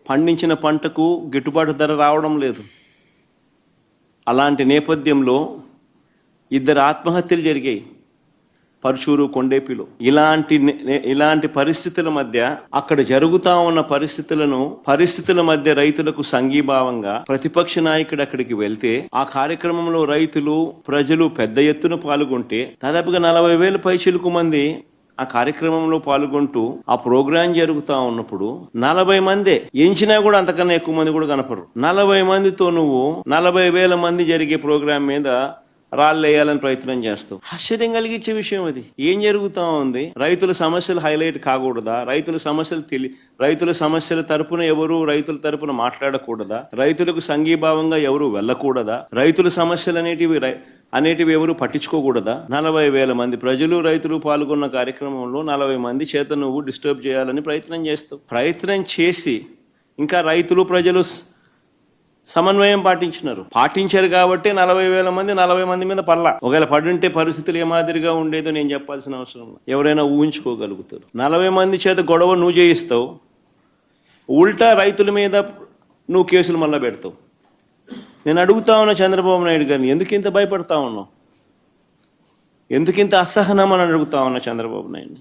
పండించిన పంటకు గిట్టుబాటు ధర రావడం లేదు. అలాంటి నేపథ్యంలో 2 ఆత్మహత్యలు జరిగాయి పరుచూరు, కొండేపిలో. ఇలాంటి పరిస్థితుల మధ్య అక్కడ జరుగుతా ఉన్న పరిస్థితుల మధ్య రైతులకు సంఘీభావంగా ప్రతిపక్ష నాయకుడు అక్కడికి వెళ్తే ఆ కార్యక్రమంలో రైతులు, ప్రజలు పెద్ద ఎత్తున పాల్గొంటే దాదాపుగా 40,000 పైచిలుకు మంది ఆ కార్యక్రమంలో పాల్గొంటూ ఆ ప్రోగ్రాం జరుగుతా ఉన్నప్పుడు 40 మందే, ఎంచినా కూడా అంతకన్నా ఎక్కువ మంది కూడా కనపడరు. 40 మందితో నువ్వు 40,000 మంది జరిగే ప్రోగ్రాం మీద రాళ్ళు వేయాలని ప్రయత్నం చేస్తావు. ఆశ్చర్యం కలిగించే విషయం అది. ఏం జరుగుతా ఉంది? రైతుల సమస్యలు హైలైట్ కాకూడదా? రైతుల సమస్యల తరపున ఎవరు రైతుల తరపున మాట్లాడకూడదా? రైతులకు సంఘీభావంగా ఎవరు వెళ్ళకూడదా? రైతుల సమస్యలు అనేటివి ఎవరు పట్టించుకోకూడదా? 40,000 మంది ప్రజలు, రైతులు పాల్గొన్న కార్యక్రమంలో 40 మంది చేత నువ్వు డిస్టర్బ్ చేయాలని ప్రయత్నం చేస్తావు. ప్రయత్నం చేసి ఇంకా రైతులు, ప్రజలు సమన్వయం పాటించారు కాబట్టి 40,000 మంది 40 మంది మీద పడలా. ఒకవేళ పడుంటే పరిస్థితులు ఏ మాదిరిగా ఉండేదో నేను చెప్పాల్సిన అవసరం లేదు. ఎవరైనా ఊహించుకోగలుగుతారు. 40 మంది చేత గొడవ నువ్వు చేయిస్తావు, ఉల్టా రైతుల మీద నువ్వు కేసులు మళ్ళా పెడతావు. నేను అడుగుతా ఉన్నా చంద్రబాబు నాయుడు గారిని, ఎందుకు ఇంత భయపడతా ఉన్నావు? ఎందుకు ఇంత అసహనం అని అడుగుతా ఉన్నా చంద్రబాబు నాయుడిని.